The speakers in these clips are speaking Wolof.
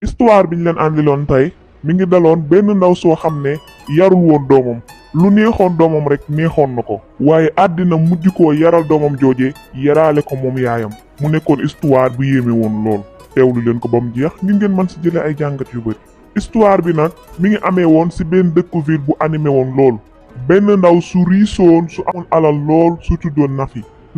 histoire biñ leen àndiloon tey mi ngi daloon benn ndaw soo xam ne yarul woon doomam lu neexoon doomam rek neexoon na ko waaye àddina mujj koo yaral doomam jooje yaraale ko moom yaayam mu nekkoon histoire bu yéeme woon lool teewlu leen ko ba mu jeex ngir ngeen mën si jëlee ay jàngat yu bëri. histoire bi nag mi ngi amee woon si benn dëkku ville bu animé woon lool benn ndaw su riisoon su amoon alal lool su tuddoon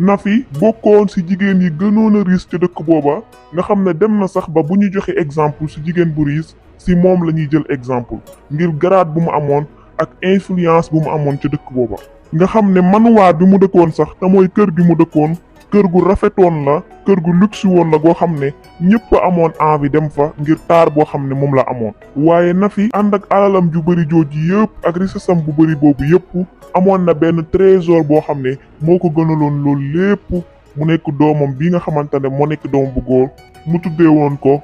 Nafi bokkoon ci jigéen yi gënoon a riis ci dëkk booba nga xam ne dem na sax ba bu ñu joxe exemple ci jigéen bu riis ci moom la ñuy jël exemple ngir garaat bu mu amoon ak influence bu mu amoon ci dëkk booba. nga xam ne manuwaar bi mu dëkkoon sax te mooy kër gi mu dëkkoon kër gu rafetoon la kër gu luxe woon la goo xam ne ñëpp amoon envie dem fa ngir taar boo xam ne moom la amoon. waaye Nafi ànd ak alalam ju bëri jooju yëpp ak richessam bu bëri boobu yëpp amoon na benn trésor boo xam ne moo ko gënaloon loolu lépp mu nekk doomam bi nga xamante ne moo nekk doom bu góor mu tuddee woon ko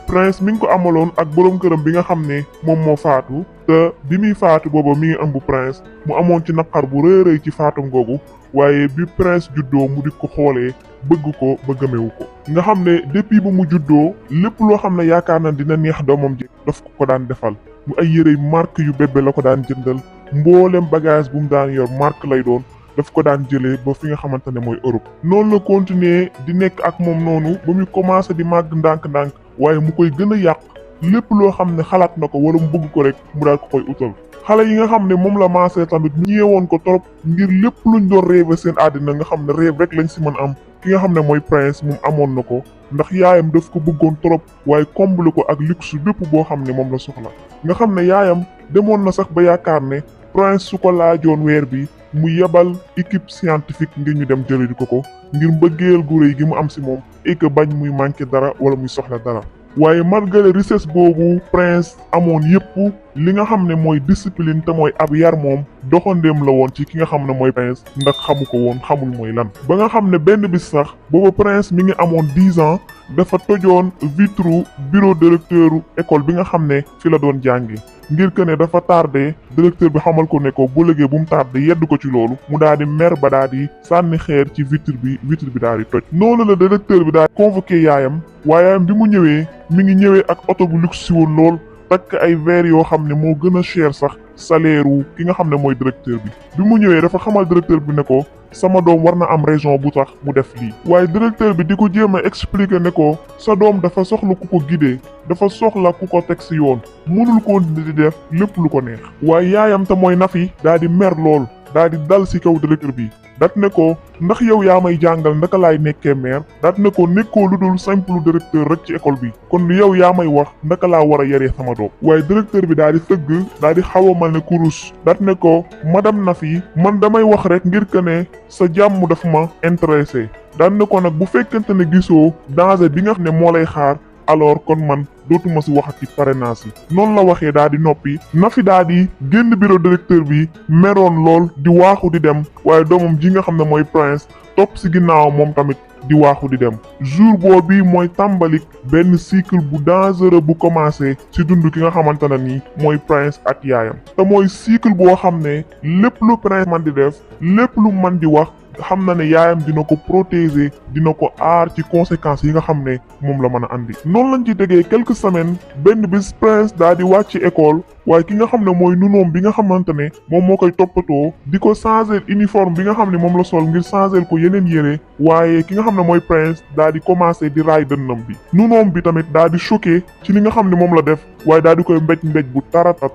Prince mi ngi ko amaloon ak boroom këram bi nga xam ne moom moo faatu te bi muy faatu booba mi ngi ëmb Prince mu amoon ci naqar bu rëy ci faatum googu waaye bi Prince juddoo mu di ko xoolee bëgg ko ba gëmewu ko nga xam ne depuis ba mu juddoo lépp loo xam ne yaakaar na dina neex doomam ji daf ko daan defal mu ay yërey marque yu bébé la ko daan jëndal mboolem bagage bu mu daan yor marque lay doon daf ko daan jëlee ba fi nga xamante ne mooy Europe. noonu la continuer di nekk ak moom noonu ba muy commencé di màgg ndànk-ndànk waaye mu koy gën a yàq lépp loo xam ne xalaat na ko wala mu bëgg ko rek mu daal ko koy utal. xale yi nga xam ne moom la maasee tamit mu ñeewoon ko trop ngir lépp luñ doon rêve seen àddina nga xam ne rêve rek lañ si mën am ki nga xam ne mooy Prince moom amoon na ko ndax yaayam daf ko bëggoon trop waaye combler ko ak luxe bépp boo xam ne moom la soxla. nga xam ne yaayam demoon na sax ba yaakaar ne Prince su ko laajoon weer bi mu yebal équipe scientifique ngir ñu dem jëli ko ngir mbëggeel gu rëy gi mu am si moom et que bañ muy manqué dara wala muy soxla dara. waaye malgré richesse boobu Prince amoon yëpp li nga xam ne mooy discipline te mooy ab yar moom doxandéem la woon ci ki nga xam ne mooy Prince ndax xamu ko woon xamul mooy lan. ba nga xam ne benn bis sax booba Prince mi ngi amoon 10 ans dafa tojoon vitre bureau directeur école bi nga xam ne fi la doon jàngi ngir que ne dafa tardé directeur bi xamal ko ne ko bu lëgee bu mu tardé yedd ko ci loolu mu daal di mer ba daal di sànni xeer ci vitre bi daal di toj. noonu la directeur bi daal di convoqué yaayam waaye bi mu ñëwee mi ngi ñëwee ak oto bu luxe woon lool takk ay verre yoo xam ne moo gën a cher sax salaire wu ki nga xam ne mooy directeur bi. bi mu ñëwee dafa xamal directeur bi ne ko sama doom war na am raison bu tax mu def lii waaye directeur bi di ko jéem a expliquer ne ko sa doom dafa soxla ku ko guider dafa soxla ku ko teg si yoon mënul ko di def lépp lu ko neex. waaye yaayam te mooy Nafi daal di mer lool daal di dal si kaw directeur bi dat ne ko ndax yow yaa may jàngal ndaka laay nekkee maire dat ne ko nekkoo lu dul simple directeur rek ci école bi kon yow yaa may wax ndaka laa war a yaree sama doom. waaye directeur bi daal di sëgg daal di xaw a mal ne kurus dat ne ko madame Nafi man damay wax rek ngir que ne sa jàmm daf ma intéressé daan ne ko nag bu fekkente ne gisoo danger bi nga xam ne moo lay xaar alors kon man dootuma si waxati parrainage yi. noonu la waxee daal di noppi Nafi daal di génn bureau directeur bi meroon lool di waaxu di dem waaye doomam ji nga xam ne mooy Prince topp si ginnaaw moom tamit di waaxu di dem. jour boobu mooy tàmbalik benn cycle bu dangereux bu commencé si dund ki nga xamante ne nii mooy Prince ak yaayam te mooy cycle boo xam ne lépp lu Prince man di def lépp lu man di wax xam na ne yaayam dina ko protéger dina ko aar ci conséquences yi nga xam ne moom la mën a andi. noonu lañ ci tegee quelques semaines benn bis Prince daal di wàcc école waaye ki nga xam ne mooy nunoom bi nga xamante ne moom moo koy toppatoo di ko changer uniforme bi nga xam ne moom la sol ngir changer ko yeneen yére waaye ki nga xam ne mooy Prince daal di commencer di raay dënnam bi. nunoom bi tamit daal di choqué ci li nga xam ne moom la def waaye daal di koy mbéj bu taratar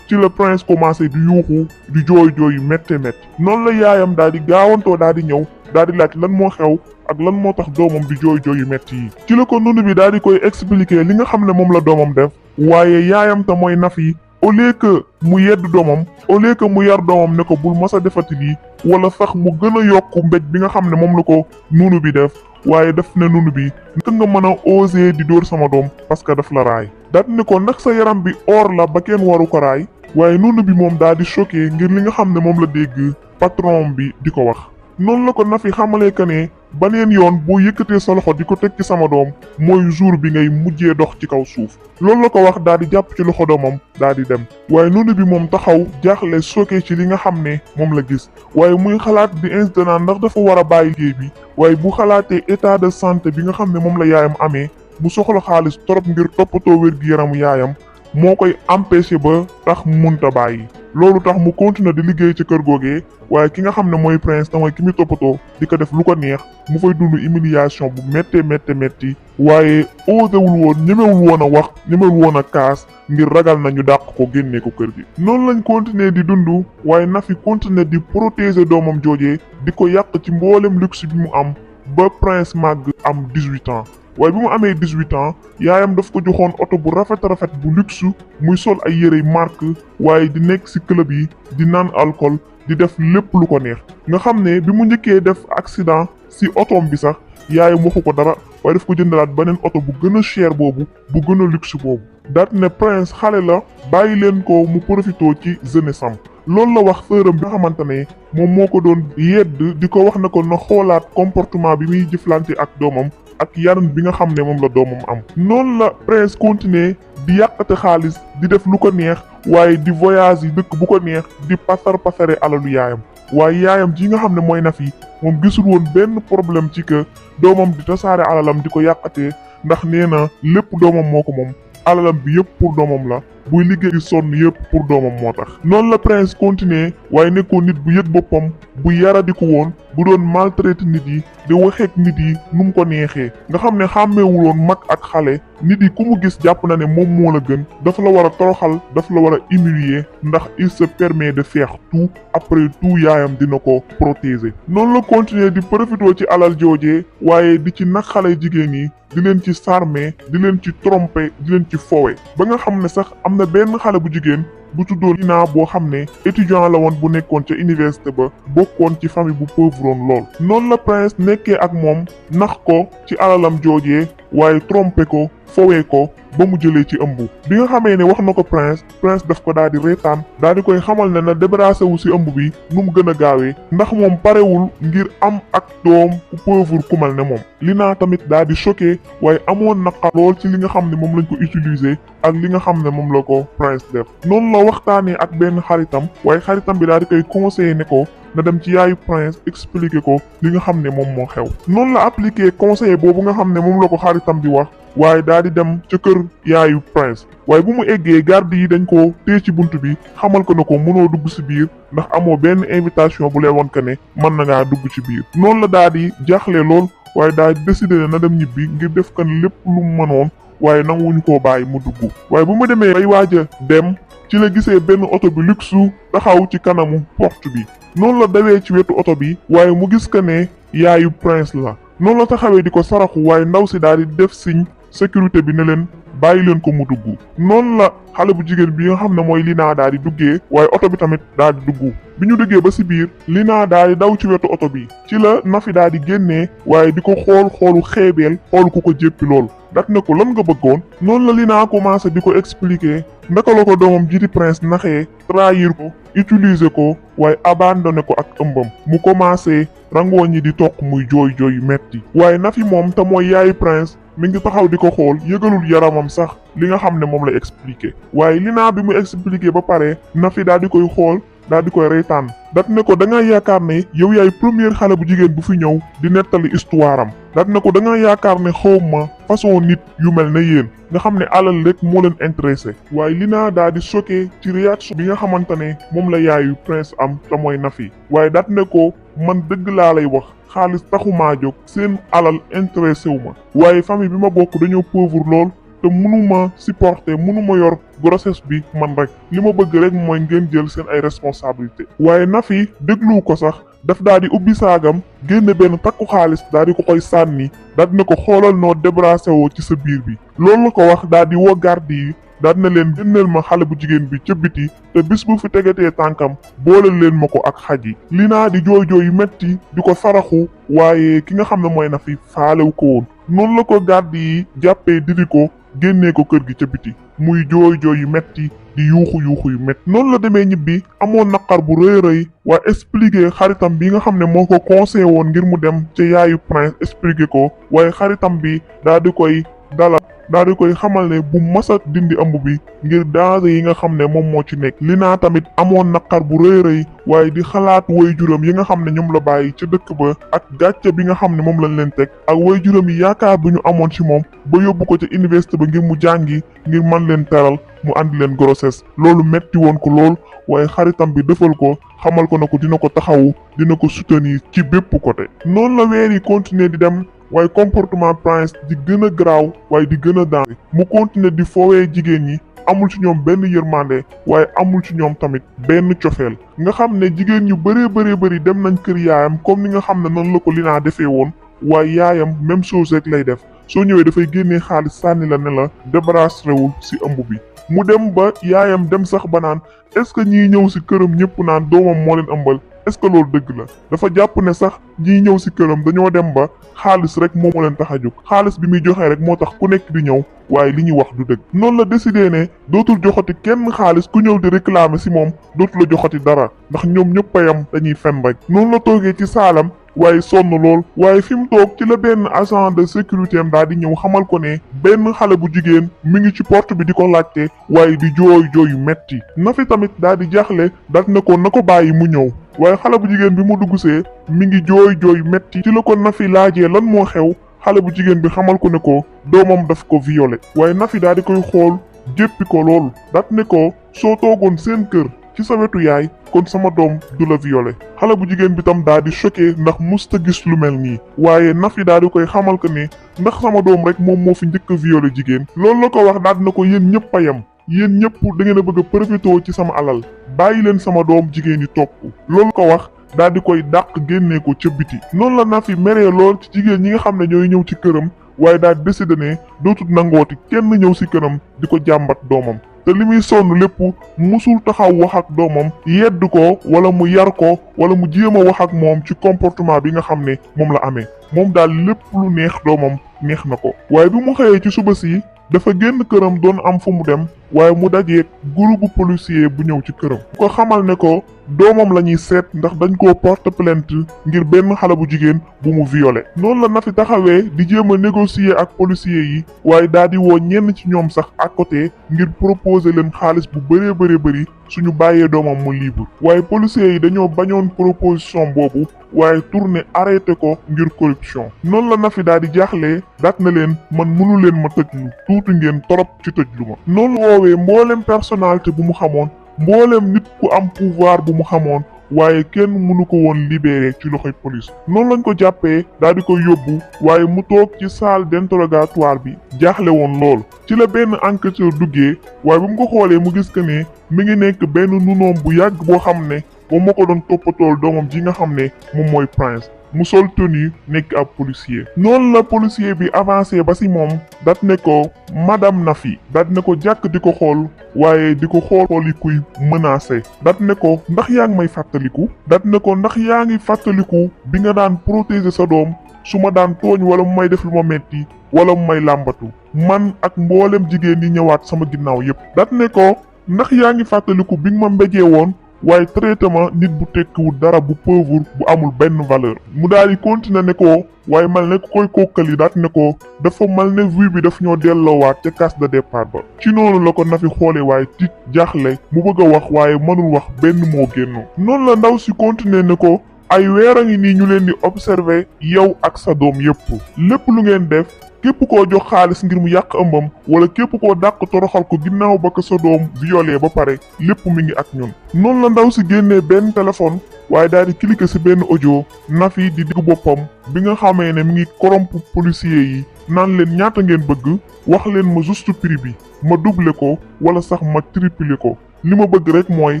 ci la Prince commencé di yuuxu di jooy yu métti noonu la yaayam daal di gaawantoo daal di ñëw daal di laaj lan moo xew ak lan moo tax doomam di jooy yu métti yi. ci la ko nunu bi daal di koy expliquer li nga xam ne moom la doomam def waaye yaayam te mooy Nafi au lieu que mu yedd doomam au lieu que mu yar doomam ne ko bul mës a defati lii wala sax mu gën a yokk mbéj bi nga xam ne moom la ko nunu bi def waaye def ne nunu bi naka nga mën a oser di dóor sama doom parce que daf la raay. daal ne ko ndax sa yaram bi or la ba kenn waru ko raay waaye nunu bi moom daal di choqué ngir li nga xam ne moom la dégg patron bi di ko wax. noonu la ko Nafi xamalee que ne baneen yoon boo yëkkatee sa loxo di ko teg ci sama doom mooy jour bi ngay mujjee dox ci kaw suuf. loolu la ko wax daal di jàpp ci loxo doomam daal di dem waaye noonu bi moom taxaw jaaxle choqué ci li nga xam ne moom la gis waaye muy xalaat di insisté ndax dafa war a bàyyi liggéey bi waaye bu xalaatee état de santé bi nga xam ne moom la yaayam amee mu soxla xaalis torop ngir toppatoo wér-gi-yaramu yaayam moo koy empêché ba tax mu munta bàyyi. loolu tax mu continuer di liggéey ci kër googee waaye ki nga xam ne mooy prince te mooy ki muy toppatoo di ko def lu ko neex mu fay dund humiliation bu métti waaye osewul woon ñemewul woon a wax ñemewul woon a kaas ngir ragal na ñu dàq ko génnee ko kër gi. noonu lañ continuer di dund waaye Nafi continuer di protéger doomam joojee di ko yàq ci mboolem luxe bi mu am ba prince màgg am 18 ans. waaye bi mu amee 18 ans yaayam daf ko joxoon oto bu rafet bu luxe muy sol ay yërey marque waaye di nekk ci club yi di naan alcool di def lépp lu ko neex nga xam ne bi mu njëkkee def accident ci otoom bi sax yaayam waxu ko dara waaye daf ko jëndalaat beneen oto bu gën a cher boobu bu gën a luxe boobu. daat ne prince xale la bàyyi leen ko mu profitoo ci jeunesse am loolu la wax sëram bi nga xamante ne moom moo ko doon yedd di ko wax na ko na xoolaat comportement bi muy jëflante ak doomam ak yaran bi nga xam ne moom la doomam am. noonu la prince continuer di yàqate xaalis di def lu ko neex waaye di voyage yi dëkk bu ko neex di pasare alalu yaayam waaye yaayam ji nga xam ne mooy Nafi moom gisul woon benn problème ci que doomam di tasaare alalam di ko yàqatee ndax nee na lépp doomam moo ko moom alalam bi yëpp pour doomam la buy liggéey di sonn yëpp pour doomam moo tax. noonu la prince continuer waaye nekkoon nit bu yëg boppam bu yaradiku woon bu doon maltraité nit yi di waxeek nit yi nu mu ko neexee nga xam ne xàmmeewul woon mag ak xale nit yi ku mu gis jàpp na ne moom moo la gën dafa la war a toroxal dafa la war a humilier ndax il se permet de faire tout après tout yaayam dina ko protéger. noonu la continuer di profitoo ci alal joojee waaye di ci nag xale jigéen yi di leen ci sarmer di leen ci tromper di leen ci fowe ba nga xam ne sax am na benn xale bu jigéen bu tuddoon Lina boo xam ne étudiant la woon bu nekkoon ca université ba bokkoon ci famille bu pauvre woon lool. noonu la prince nekkee ak moom nax ko ci alalam joojee waaye tromper ko fowee ko ba mu jëlee ci ëmb bi nga xamee ne wax na ko prince daf ko daal di reetaan daal di koy xamal ne na débarrassé wu ci ëmb bi nu mu gën a gaawee ndax moom parewul ngir am ak doom ku pauvre ku mel ne moom. Lina tamit daal di choqué waaye amoon naqar lool ci li nga xam ne moom lañ ko utiliser ak li nga xam ne moom la ko prince def. noonu la waxtaanee ak benn xaritam waaye xaritam bi daal di koy conseillé ne ko na dem ci yaayu prince expliquer ko li nga xam ne moom moo xew. noonu la appliqué conseil boobu nga xam ne moom la ko xaritam di wax waaye daal di dem ca kër yaayu prince waaye bu mu eggee garde yi dañ ko téye ci bunt bi xamal ko ne ko mënoo dugg ci biir ndax amoo benn invitation bu lay won que ne mën na ngaa dugg ci biir. noonu la daal di jaaxle lool waaye daal di décider na dem ñibbi ngir def kan lépp lu mu mënoon waaye nanguwuñu koo bàyyi mu dugg. waaye bu mu demee bay waaj a dem ci la gisee benn oto bi luxe taxaw ci kanamu porte bi noonu la dawee ci wetu oto bi waaye mu gis que ne yaayu prince la noonu la taxawee di ko saraxu waaye ndaw si daal di def signe sécurité bi ne leen bàyyi leen ko mu dugg. noonu la xale bu jigéen bi nga xam ne mooy Lina daal di duggee waaye oto bi tamit daal di dugg bi ñu duggee ba ci biir Lina daal di daw ci wetu oto bi ci la Nafi daal di génnee waaye di ko xoolu xeebeel xool ku ko jéppi lool dat ne ko lan nga bëggoon. noonu la Lina commencé di ko expliquer ndaka la ko doomam ji di prince naxee trahir ko utiliser ko waaye abandonné ko ak ëmbam mu commencé rangoo ñi di toq muy jooy yu metti waaye Nafi moom te mooy yaayu prince mi ngi taxaw di ko xool yëgalul yaramam sax li nga xam ne moom la expliqué waaye Lina bi mu expliqué ba pare Nafi daal di koy xool daal di koy reetaan dat ne ko da nga yaakaar ne yow yaay première xale bu jigéen bu fi ñëw di nettali histoire am dat ne ko da nga yaakaar ne xawma façon nit yu mel ne yéen nga xam ne alal rek moo leen intéressé waaye Lina daal di choqué ci réaction bi nga xamante ne moom la yaayu prince am te mooy Nafi waaye dat ne ko man dëgg laa lay wax xaalis taxumaa jóg seen alal intéressé wu ma waaye famille bi ma bokk dañoo pauvre lool te mënuma supporter mënuma yor grossesse bi man rek li ma bëgg rek mooy ngeen jël seen ay responsabilité waaye Nafi déglu ko sax daf daal di ubbi saagam génne benn takku xaalis daal di ko koy sànni daal di ne ko xoolal noo débarrassé woo ci sa biir bi loolu la ko wax daal di woo garde yi daal na leen génneel ma xale bu jigéen bi ca biti te bis bu fi tegatee tànkam boole leen ma ko ak xaj yi. Lina di jooy yu metti di ko saraxu waaye ki nga xam ne mooy Nafi faalewu ko woon noonu la ko garde yi jàppee diri ko génnee ko kër gi ca biti muy jooy yu metti di yuuxu yu metti noonu la demee ñibbi amoon naqar bu rëy waa expliquer xaritam bi nga xam ne moo ko conseillé woon ngir mu dem ca yaayu prince expliquer ko waaye xaritam bi daal di koy dalal daal di koy xamal ne bu masa dindi ëmb bi ngir danger yi nga xam ne moom moo ci nekk. Lina tamit amoon naqar bu rëy rëy waaye di xalaat waajuram yi nga xam ne ñoom la bàyyi ca dëkk ba ak gàcce bi nga xam ne moom lañ leen teg ak waajuram yi yaakaar bi ñu amoon ci moom ba yóbbu ko ca université ba ngir mu jàngi ngir man leen teral mu andi leen grossesse. loolu metti woon ko lool waaye xaritam bi defal ko xamal ko na ko dina ko taxawu dina ko soutenir ci bépp côté. noonu la weer yi continuer di dem waaye comportement Prince di gën a garaaw waaye di gën a danger. mu continuer di foowee jigéen ñi amul ci ñoom benn yërmande waaye amul ci ñoom tamit benn cofeel. nga xam ne jigéen ñu bëree dem nañ kër yaayam comme ni nga xam ne noonu la ko Lina defee woon waaye yaayam même chose rek lay def soo ñëwee dafay génnee xaalis sànni la ne la débarrassé wul si ëmb bi. mu dem ba yaayam dem sax ba naan est-ce que ñiy ñëw si këram ñëpp naan doomam moo leen ëmbal est-ce que loolu dëgg la. dafa jàpp ne sax ñiy ñëw si këram dañoo dem ba xaalis rek moo leen tax a jóg xaalis bi muy joxe rek moo tax ku nekk di ñëw waaye li ñuy wax du dëgg. noonu la décidé ne dootul joxati kenn xaalis ku ñëw di réclamer si moom dootul la joxati dara ndax ñoom ñëpp a yam dañuy fen rek. noonu la toogee ci saalam waaye sonn lool waaye fi mu toog ci la benn agent de sécurité am daal di ñëw xamal ko ne benn xale bu jigéen mi ngi ci porte bi di ko laajte waaye di jooy yu metti. Nafi tamit daal di jaaxle daal ne ko na ko bàyyi mu ñëw waaye xale bu jigéen bi mu dugg see mi ngi jooy yu metti. ci la ko Nafi laajee lan moo xew xale bu jigéen bi xamal ko ne ko doomam daf ko violé waaye Nafi daal di koy xool jéppi ko lool daal ne ko soo toogoon seen kër ci sa wetu yaay kon sama doom du la violé. xale bu jigéen bi tam daal di choqué ndax musta gis lu mel nii waaye Nafi daal di koy xamal que ne ndax sama doom rek moom moo fi njëkk a violé jigéen. loolu la ko wax daal na ko yéen ñëpp a yem yéen ñëpp da ngeen a bëgg a profité ci sama alal bàyyi leen sama doom jigéen yi topp. loolu ko wax daal di koy dàq génnee ko ca biti. noonu la Nafi meree lool ci jigéen ñi nga xam ne ñooy ñëw ci këram waaye daal décidé ne dootul nangooti kenn ñëw si këram di ko jàmbat doomam. te li muy sonn lépp musul taxaw wax ak doomam yedd ko wala mu yar ko wala mu jéem a wax ak moom ci comportement bi nga xam ne moom la amee. moom daal lépp lu neex doomam neex na ko. waaye bi mu xëyee ci suba si dafa génn këram doon am fu mu dem waaye mu dajeeg groupe policier bu ñëw ci këram. bu ko xamal ne ko doomam la ñuy seet ndax dañ koo porte plainte ngir benn xale bu jigéen bu mu violé. noonu la Nafi taxawee di jéem a négocier ak policier yi waaye daal di woo ñenn ci ñoom sax à côté ngir proposer leen xaalis bu bëri suñu bàyyee doomam mu libre. waaye policiers yi dañoo bañoon proposition boobu waaye tourné arrêté ko ngir corruption. noonu la Nafi daal di jaaxlee daat na leen man mënu leen ma tëjlu tuuti ngeen torop ci tëjlu ma. noonu woowee mboolem personnalité bu mu xamoon mboolem nit ku am pouvoir bu mu xamoon waaye kenn mënu ko woon libéré ci loxoy police. noonu lañ ko jàppee daal di ko yóbbu waaye mu toog ci salle d'interrogatoire bi jaaxle woon lool. ci la benn enquêteur duggee waaye bu mu ko xoolee mu gis que ne mi ngi nekk benn nunoom bu yàgg boo xam ne moom moo ko doon toppatool doomam ji nga xam ne moom mooy Prince. mu sol tenue nekk ab policier. noonu la policier bi avancé ba si moom dat ne ko madame Nafi dat ne ko jàkk di ko xool waaye di ko xool yi kuy menacé. dat ne ko ndax yaa ngi may fàttaliku. dat ne ko ndax yaa ngi fàttaliku bi nga daan protéger sa doom su ma daan tooñ wala mu may def lu ma metti wala mu may làmbatu man ak mboolem jigéen ñi ñëwaat sama ginnaaw yépp. dat ne ko ndax yaa ngi fàttaliku bi nga ma mbéjee woon waaye traitement nit bu tekkiwul dara bu pauvre bu amul benn valeur. mu daal di continuer ne ko waaye mal ne ko koy kokkali daat ne ko dafa mal ne vue bi daf ñoo delloowaat ca case de départ ba. ci noonu la ko Nafi xoolee waaye tiit jaaxle mu bëgg a wax waaye mënul wax benn moo génnoo. noonu la ndaw si continuer ne ko ay weer a ngi nii ñu leen di observer yow ak sa doom yépp lépp lu ngeen def képp koo jox xaalis ngir mu yàq ëmbam wala képp koo dàq toroxal ko ginnaaw ba ko sa doom violé ba pare lépp mi ngi ak ñun. noonu la ndaw si génnee benn téléphone waaye daal di cliquer si benn audio Nafi di digg boppam bi nga xamee ne mi ngi corrompre policier yi naan leen ñaata ngeen bëgg wax leen ma juste prix bi ma doubler ko wala sax ma tripler ko li ma bëgg rek mooy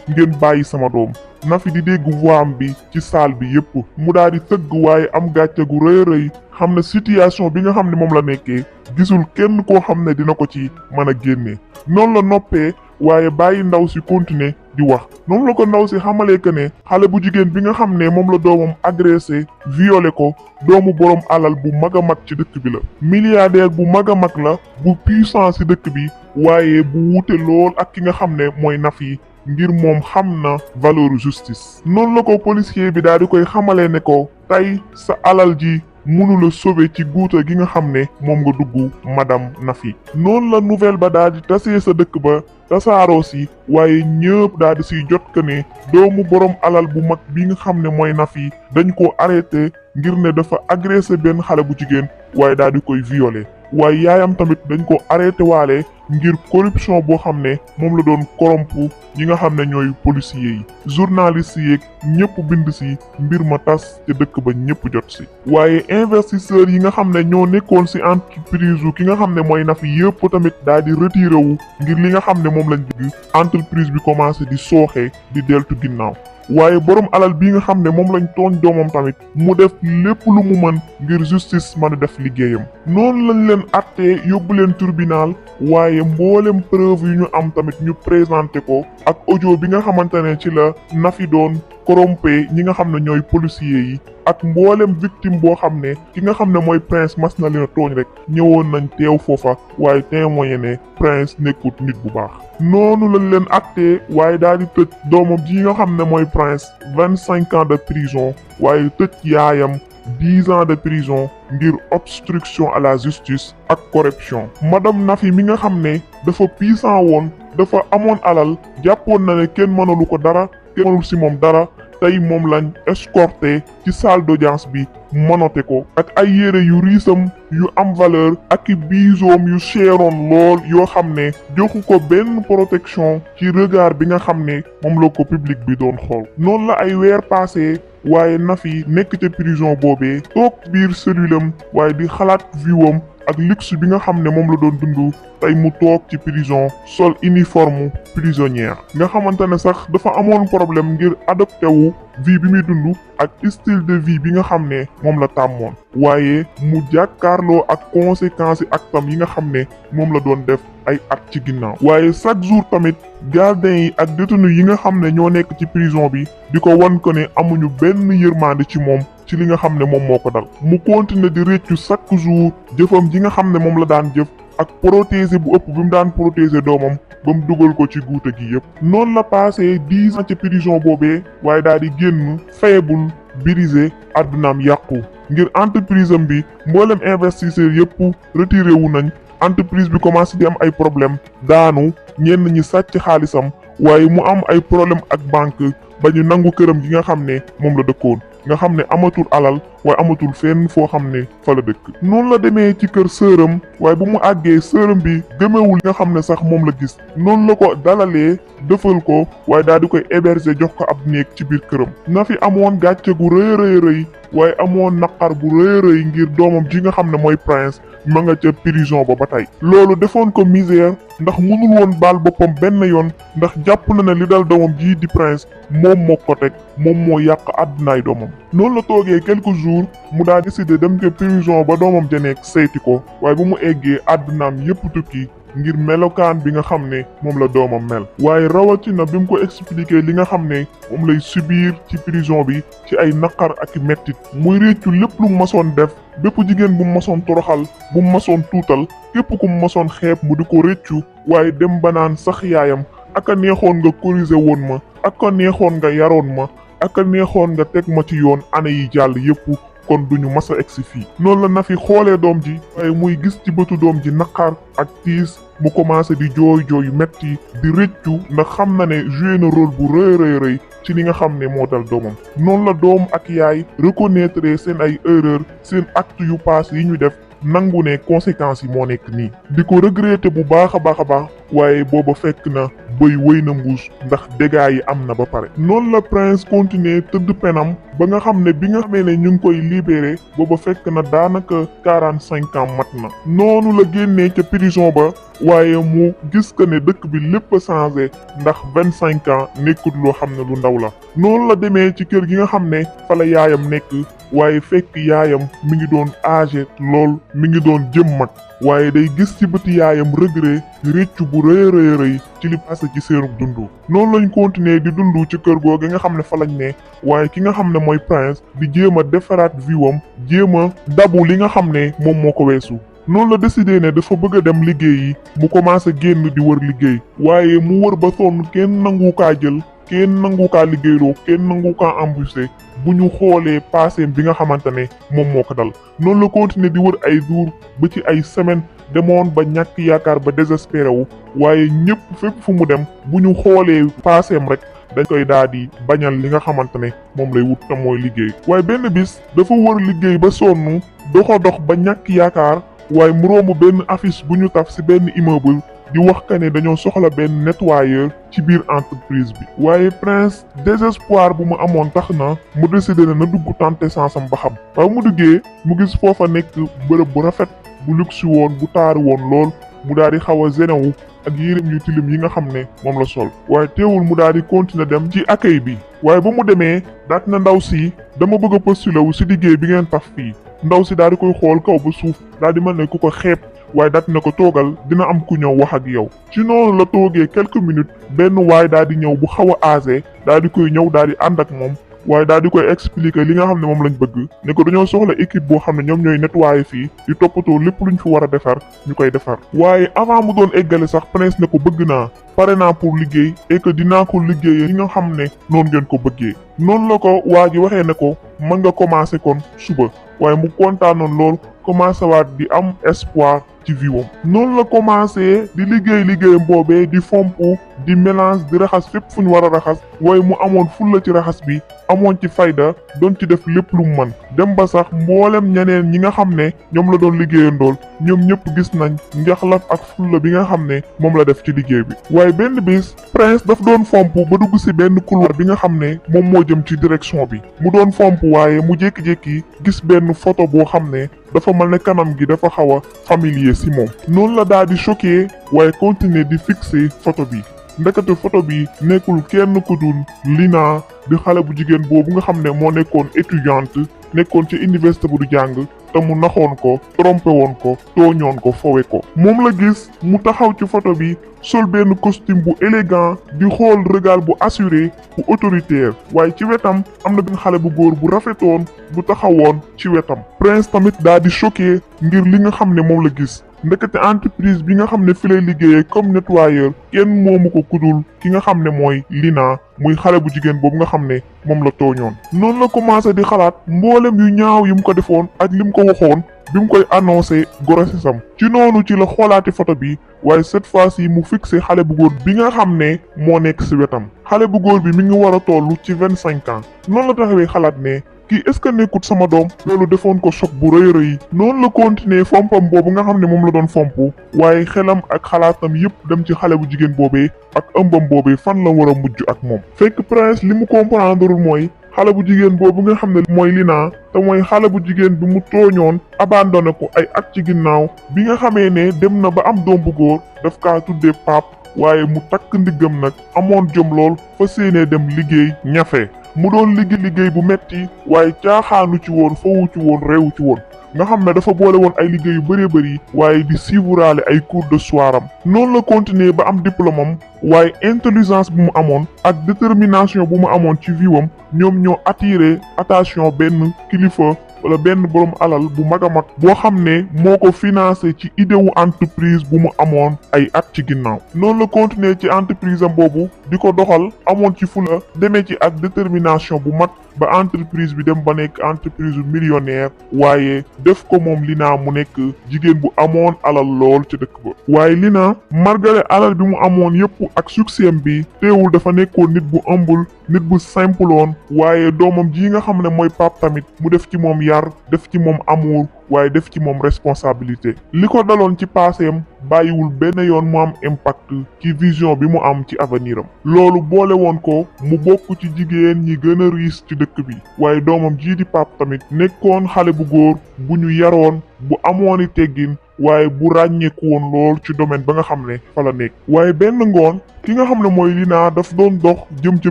ngeen bàyyi sama doom. Nafi di dégg voix am bi ci salle bi yépp mu daal di tëgg waaye am gàcce gu rëy rëy xam ne situation bi nga xam ne moom la nekkee gisul kenn koo xam ne dina ko ci mën a génnee. noonu la noppee waaye bàyyi ndaw si continuer di wax. noonu la ko ndaw si xamalee que ne xale bu jigéen bi nga xam ne moom la doomam agressé violé ko doomu borom alal bu mag a mag ci dëkk bi la. milliardaire bu mag a mag la bu puissant ci dëkk bi waaye bu wuute lool ak ki nga xam ne mooy Nafi ngir moom xam na valeur justice. noonu la ko policier bi daal di koy xamalee ne ko tey sa alal ji mënula sauver ci guuta gi nga xam ne moom nga dugg madame Nafi. noonu la nouvelle ba daal di tasee sa dëkk ba tasaaroo si waaye ñëpp daal di siy jot que ne doomu borom alal bu mag bi nga xam ne mooy Nafi dañ ko arrêté ngir ne dafa agressé benn xale bu jigéen waaye daal di koy violé waaye yaayam tamit dañ ko arrêté waale ngir corruption boo xam ne moom la doon corrompu ñi nga xam ne ñooy policiers yi journalistes yeeg ñëpp bind si mbir ma tas te dëkk ba ñëpp jot si. waaye investisseurs yi nga xam ne ñoo nekkoon si entreprise ki nga xam ne mooy Nafi yëpp tamit daal di retiré wu ngir li nga xam ne moom lañ bëgg entreprise bi commencé di sooxe di deltu ginnaaw. waaye borom alal bi nga xam ne moom lañ tooñ doomam tamit mu def lépp lu mu mën ngir justice mën a def liggéeyam. noonu lañ leen attee yóbbu leen tribunal waaye mboolem preuve yu ñu am tamit ñu présenté ko ak audio bi nga xamante ne ci la Nafi doon corrompé ñi nga xam ne ñooy policiers yi ak mboolem victime boo xam ne ki nga xam ne mooy Prince mas na leen a tooñ rek ñëwoon nañ teew foofa waaye témoigné ne Prince nekkut nit bu baax. noonu lañ leen attee waaye daal di tëj doomam ji nga xam ne mooy Prince 25 ans de prison waaye tëj yaayam 10 ans de prison ngir obstruction à la justice ak corruption. madame Nafi mi nga xam ne dafa puissant woon dafa amoon alal jàppoon na ne kenn mënalu ko dara kenn mënul si moom dara tey moom lañ escorté ci salle d'audience bi manote ko ak ay yére yu riisam yu am valeur ak i biisoom yu cheroon lool yoo xam ne joxu ko benn protection ci regard bi nga xam ne moom la ko public bi doon xool. noonu la ay weer passé waaye Nafi nekk ca prison boobee toog biir cellule am waaye di xalaat viwam ak luxe bi nga xam ne moom la doon dund tey mu toog ci prison sol uniforme prisonnière nga xamante ne sax dafa amoon problème ngir adopté wu vie bi muy dund ak style de vie bi nga xam ne moom la tàmmoon waaye mu jàkkaarloo ak conséquences yi actam yi nga xam ne moom la doon def ay at ci ginnaaw. waaye chaque jour tamit gardien yi ak détenu yi nga xam ne ñoo nekk ci prison bi di ko wan ko ne amuñu benn yërmande ci moom ci li nga xam ne moom moo ko dal mu continuer di réccu chaque jour jëfam ji nga xam ne moom la daan jëf ak protéger bu ëpp bi mu daan protéger doomam ba mu dugal ko ci guuta gi yëpp. noonu la passé 10 ans ci prison boobee waaye daal di génn faible brisé àddunaam yàqu ngir entreprise am bi mboolem investisseurs yëpp retiré wu nañ entreprise bi commencé di am ay problème daanu ñenn ñi sàcc xaalisam waaye mu am ay problème ak banque ba ñu nangu këram gi nga xam ne moom la dëkkoon nga xam ne amatul alal waaye amatul fenn foo xam ne fa la dëkk. noonu la demee ci kër sëram waaye bu mu àggee sëram bi gëmewul nga xam ne sax moom la gis noonu la ko dalalee dëfal ko waaye daal di koy héberger jox ko ab néeg ci biir këram. Nafi amoon gàcce gu rëy waaye amoon naqar bu rëy ngir doomam ji nga xam ne mooy Prince ma nga ca prison ba tey. loolu defoon ko misère ndax mënul woon baal boppam benn yoon ndax jàpp na ne li dal doomam ji di Prince moom moo ko teg moom moo yàq àddunaay doomam. noonu la toogee quelques jours mu daa décidé dem ca prison ba doomam ja nekk seyti ko waaye bu mu eggee àddunaam yépp tukki ngir melokaan bi nga xam ne moom la doomam mel. waaye rawatina bi mu ko expliqué li nga xam ne moom lay subir ci prison bi ci ay naqar ak mettit muy réccu lépp lu mu masoon def bépp jigéen bu mu masoon toroxal bu mu masoon tuutal képp ku mu masoon xeeb mu di ko réccu waaye dem ba naan sax yaayam aka neexoon nga corriger woon ma aka neexoon nga yaroon ma aka neexoon nga teg ma ci yoon année yi jàll yépp kon duñu mas a egsi fii. noonu la Nafi xoolee doom ji waaye muy gis ci bëtu doom ji naqar ak tiis mu commencé di jooy yu metti di rëccu ndax xam na ne joué na rôle bu rëy ci li nga xam ne moo dal doomam. noonu la doom ak yaay reconnaître seen ay erreur seen acte yu passé yi ñu def nangu ne conséquences yi moo nekk nii di ko regretter bu baax a baax waaye booba fekk na bëy wëy na mbuus ndax dégâts yi am na ba pare. noonu la Prince continuer tëdd penam ba nga xam ne bi nga xamee ne ñu ngi koy libéré booba fekk na daanaka 45 ans mat na. noonu la génnee ca prison ba waaye mu gis que ne dëkk bi lépp a changé ndax 25 ans nekkut loo xam ne lu ndaw la. noonu la demee ci kër gi nga xam ne fa la yaayam nekk waaye fekk yaayam mi ngi doon âgé lool mi ngi doon jëm mag waaye day gis ci bëti yaayam regret réccu bu rëy ci li passé ci seenu dund. noonu lañ continuer di dund ci kër googu nga xam ne fa lañ ne waaye ki nga xam ne mooy Prince di jéem a defaraat viwam jéem a dabu li nga xam ne moom moo ko weesu. noonu la décidé ne dafa bëgg a dem liggéeyi mu commencé génn di wër liggéey waaye mu wër ba sonn kenn nangu kaa jël kenn nangu kaa liggéeyloo kenn nangu kaa embauché bu ñu xoolee passé bi nga xamante ne moom moo ko dal noonu la continuer di wër ay jours ba ci ay semaine demoon ba ñàkk yaakaar ba désespéré wu waaye ñëpp fépp fu mu dem bu ñu xoolee passéem rek dañ koy daal di bañal li nga xamante ne moom lay wut te mooy liggéey waaye benn bis dafa wër liggéey ba sonn doxa dox ba ñàkk yaakaar waaye mu romb benn affiche bu ñu taf ci benn immeuble di wax que ne dañoo soxla benn nettoyeur ci biir entreprise bi waaye Prince désespoir bu mu amoon tax na mu décidé na dugg tenter sansam ba xam waaye mu duggee mu gis foofa nekk bërëb bu rafet bu luxe woon bu taaru woon lool mu daal di xaw a généwu ak yéreem yu tilim yi nga xam ne moom la sol waaye teewul mu daal di continuer dem ci accueil bi waaye ba mu demee daat na ndaw si dama bëgg a postuler wu si liggéey bi ngeen taf fii ndaw si daal di koy xool kaw ba suuf daal di mel ne ku ko xeeb waaye daat na ko toogal dina am ku ñëw wax ak yow ci noonu la toogee quelques minutes benn waay daal di ñëw bu xaw a âgé daal di koy ñëw daal di ànd ak moom waaye daal di koy expliquer li nga xam ne moom lañ bëgg ne ko dañoo soxla équipe boo xam ne ñoom ñooy nettoyer fii di toppatoo lépp luñ fi war a defar ñu koy defar waaye avant mu doon eggale sax Prince ne ko bëgg naa pare naa pour liggéey et que dinaa ko liggéeyee li nga xam ne noonu ngeen ko bëggee noonu la ko waa ji waxee ne ko mën nga commencer kon suba waaye mu kontaanoon lool commencé waat di am espoir ci viwam noonu la commencé di liggéeyam boobee di fompu di mélange di raxas fépp fu ñu war a raxas waaye mu amoon fulla ci raxas bi amoon ci fayda doon ci def lépp lu mu mën dem ba sax mboolem ñeneen ñi nga xam ne ñoom la doon liggéeyandool ñoom ñëpp gis nañ njaxlaf ak fulla bi nga xam ne moom la def ci liggéey bi waaye benn bis Prince daf doon fomp ba dugg ci benn couloir bi nga xam ne moom moo jëm ci direction bi mu doon fomp waaye mu jékki-jékki gis benn photo boo xam ne dafa mel ne kanam gi dafa xaw a familier ci moom noonu la daal di choqué waaye continuer di fixer photo bi ndekete photo bi nekkul kenn ku dul Lina di xale bu jigéen boobu nga xam ne moo nekkoon étudiante nekkoon ci université bu du jàng te mu naxoon ko trompé woon ko tooñoon ko fowe ko moom la gis mu taxaw ci photo bi sol benn costume bu élégant di xool regard bu assuré bu autoritaire waaye ci wetam am na benn xale bu góor bu rafetoon bu taxawoon ci wetam Prince tamit daa di choqué ngir li nga xam ne moom la gis ndekete entreprise bi nga xam ne fi lay liggéeyee comme nettoyeur kenn moomu ko kudul ki nga xam ne mooy Lina muy xale bu jigéen boobu nga xam ne moom la tooñoon noonu la commencé di xalaat mboolem yu ñaaw yi mu ko defoon ak li mu ko waxoon bi mu koy annoncé grossesse am ci noonu ci la xoolaati photo bi waaye cette fois-ci mu fixé xale bu góor bi nga xam ne moo nekk ci wetam xale bu góor bi mi ngi war a toll ci 25 ans noonu la taxawee xalaat ne kii est-ce que nekkut sama doom loolu defoon ko choc bu rëy rëy noonu la continuer fompam boobu nga xam ne moom la doon fomp waaye xelam ak xalaatam yépp dem ci xale bu jigéen boobee ak ëmbam boobee fan la war a mujj ak moom fekk Prince li mu comprendreul mooy xale bu jigéen boobu nga xam ne mooy Lina te mooy xale bu jigéen bi mu tooñoon abandonné ko ay at ci ginnaaw bi nga xamee ne dem na ba am doom bu góor daf kaa tuddee Pape waaye mu takk ndiggam nag amoon jom lool fa séenee dem liggéey ñafe mu doon liggéey bu metti waaye caaxaanu ci woon fawu ci woon réewu ci woon nga xam ne dafa boole woon ay liggéey yu bëree bëri waaye di suivraale ay cours de soir am noonu la continuer ba am diplôme am waaye intelligence bu mu amoon ak détermination bu mu amoon ci viwam ñoom ñoo attiré attention benn kilifa wala benn borom alal bu mag a mag boo xam ne moo ko financé ci idée wu entreprise bu mu amoon ay at ci ginnaaw noonu la continuer ci entreprise am boobu di ko doxal amoon ci fula demee ci ak détermination bu mat ba entreprise bi dem ba nekk entreprise bu millionnaire waaye def ko moom Lina mu nekk jigéen bu amoon alal lool ci dëkk ba waaye Lina malgré alal bi mu amoon yépp ak succès bi teewul dafa nekkoon nit bu humble nit bu simple woon waaye doomam ji nga xam ne mooy Pape tamit mu def ci moom yar def ci moom amour waaye def ci moom responsabilité li ko daloon ci passéem bàyyiwul benn yoon mu am impact ci vision bi mu am ci avenir am loolu boole woon ko mu bokk ci jigéen ñi gën a riis ci dëkk bi waaye doomam jii di Pape tamit nekkoon xale bu góor bu ñu yaroon bu amooni teggin waaye bu ràññeeku woon lool ci domaine ba nga xam ne fa la nekk waaye benn ngoon ki nga xam ne mooy Lina daf doon dox jëm ca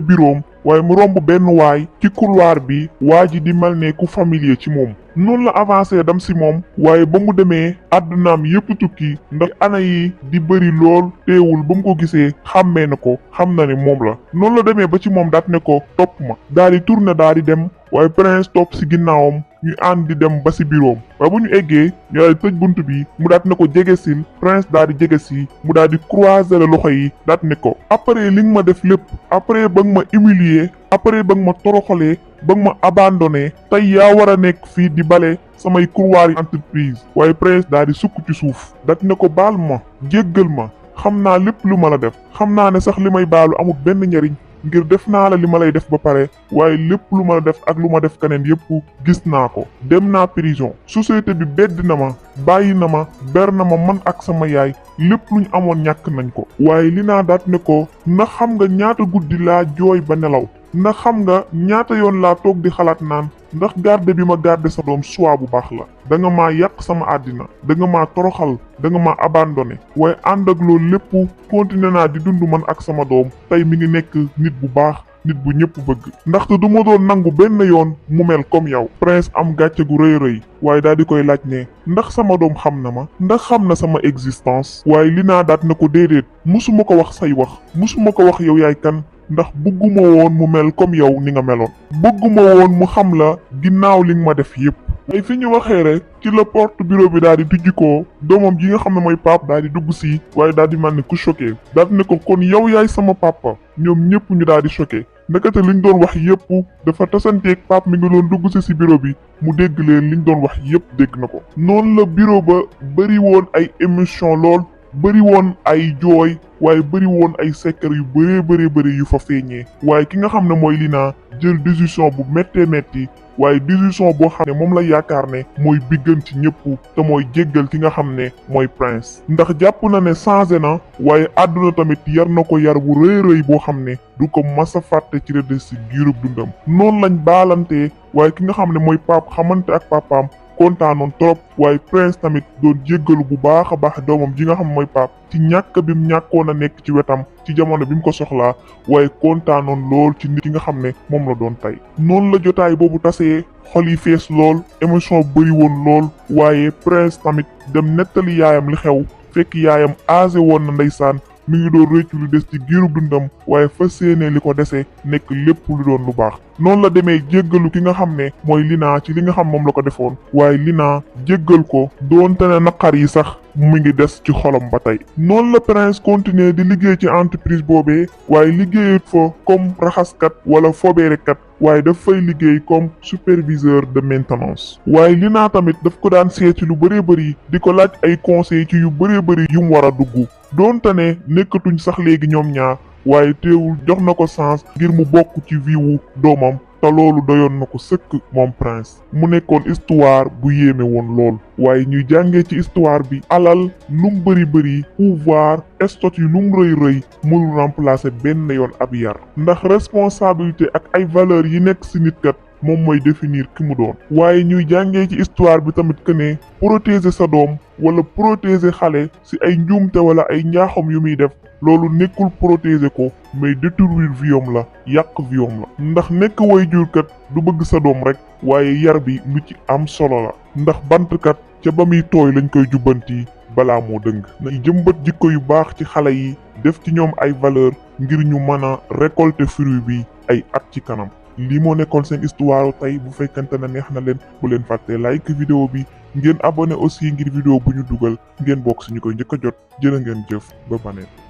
biroom waaye mu romb benn waay ci couloir bi waa ji di mel ne ku familier ci moom noonu la avancé dem si moom waaye ba mu demee àddunaam yépp tukki ndax ana yi di bëri lool teewul ba mu ko gisee xàmmee na ko xam na ne moom la noonu la demee ba ci moom daat ne ko topp ma daal di tourner daal di dem waaye Prince topp si ginnaawam ñu ànd di dem ba si biroom waaye bu ñu eggee ñu daal di tëj bunt bi mu daat ne ko jege sil prince daal di jege si mu daal di croiser la loxo yi daat ne ko après li nga ma def lépp après ba nga ma humilier après ba nga ma toroxalee ba nga ma abandonné tey yaa war a nekk fii di bale samay couloir yi entreprise waaye prince daal di sukk ci suuf daat ne ko baal ma jéggal ma xam naa lépp lu ma la def xam naa ne sax li may baalu amul benn njariñ ngir def naa la li ma lay def ba pare waaye lépp lu ma la def ak lu ma def keneen yépp gis naa ko dem naa prison société bi bedd na ma bàyyi na ma ber na ma man ak sama yaay lépp luñ amoon ñàkk nañ ko waaye li naa daat ne ko na xam nga ñaata guddi laa jooy ba nelaw ndax xam nga ñaata yoon laa toog di xalaat naan ndax garde bi ma garde sa doom choix bu baax la da nga maa yàq sama àddina da nga maa toroxal da nga maa abandonné waaye ànd ak loolu lépp continué naa di dund man ak sama doom tey mi ngi nekk nit bu baax nit bu ñëpp bëgg ndaxte du ma doon nangu benn yoon mu mel comme yow prince am gàcce gu rëy rëy waaye daal di koy laaj ne ndax sama doom xam na ma ndax xam na sama existence waaye li naa daat na ko déedéet musuma ko wax say wax musuma ko wax yow yaay kan ndax bëgguma woon mu mel comme yow ni nga meloon bëgguma woon mu xam la ginnaaw li nga ma def yépp ay fi ñu waxee rek ci la porte bureau bi daal di tijjikoo doomam ji nga xam ne mooy pap daal di dugg si waaye daal di mel ni ku choqué daal di ne ko kon yow yaay sama papa ñoom ñëpp ñu daal di choqué ndekete liñ doon wax yépp dafa tasanteeg pap mi ngi doon dugg si bureau bi mu dégg leen liñ doon wax yépp dégg na ko noonu la bureau ba bëri woon ay émission lool bëri woon ay jooy waaye bëri woon ay secret yu bëri yu fa feeñee waaye ki nga xam ne mooy Lina jël décision bu méttee métti waaye décision boo xam ne moom la yaakaar ne mooy bi gën ci ñëpp te mooy jéggal ki nga xam ne mooy prince ndax jàpp na ne changé na waaye àdduna tamit yar na ko yar bu rëy boo xam ne du ko mas a fàtte ci rëdd si giirub dundam noonu lañ baalantee waaye ki nga xam ne mooy pap xamante ak papaam kontaanoon trop waaye prince tamit doon jéggalu bu baax a baax doomam ji nga xam mooy pap ci ñàkk bi mu ñàkkoon a nekk ci wetam ci jamono bi mu ko soxlaa waaye kontaanoon lool ci nit ki nga xam ne moom la doon tey noonu la jotaay boobu tasee xol yi fees lool émotion bëri woon lool waaye prince tamit dem nettali yaayam li xew fekk yaayam âgé woon na ndeysaan mi ngi doon réccu lu des ci giirub dundam waaye fas yéene li ko dese nekk lépp lu doon lu baax noonu la demee jéggalu ki nga xam ne mooy Lina ci li nga xam moom la ko defoon waaye Lina jéggal ko doonte ne naqar yi sax mu ngi des ci xolam ba tey noonu la prince continuer di liggéey ci entreprise boobee waaye liggéeyut fa comme raxaskat wala fobeerekat waaye daf fay liggéey comme superviseur de maintenance waaye Lina tamit daf ko daan seeti lu bëri di ko laaj ay conseil ci yu bëri yu mu war a dugg doonte ne nekkatuñ sax léegi ñoom ñaar waaye teewul jox na ko chance ngir mu bokk ci vie wu doomam te loolu doyoon na ko sëkk moom prince mu nekkoon histoire bu yéeme woon lool waaye ñuy jàngee ci histoire bi alal lum bëri pouvoir statut lum rëy mënul remplacer benn yoon ab yar ndax responsabilité ak ay valeurs yi nekk ci nit kat moom mooy définir ki mu doon waaye ñuy jàngee ci histoire bi tamit que ne protéger sa doom wala protéger xale ci ay njuumte wala ay njaaxum yu muy def loolu nekkul protéger ko mais détruire viom la yàq viom la ndax nekk waajur kat du bëgg sa doom rek waaye yar bi lu ci am solo la ndax bant kat ca ba muy tooy lañ koy jubbanti balaa moo dëng na jëmbat jikko yu baax ci xale yi def ci ñoom ay valeur ngir ñu mën a récolter fruit bi ay at ci kanam lii moo nekkoon seen histoire tey bu fekkante ne neex na leen bu leen fàtte like vidéo bi ngeen abonné aussi ngir vidéo bu ñu dugal ngeen bokk si ñu koy njëkk a jot jërë ngeen jëf ba baneen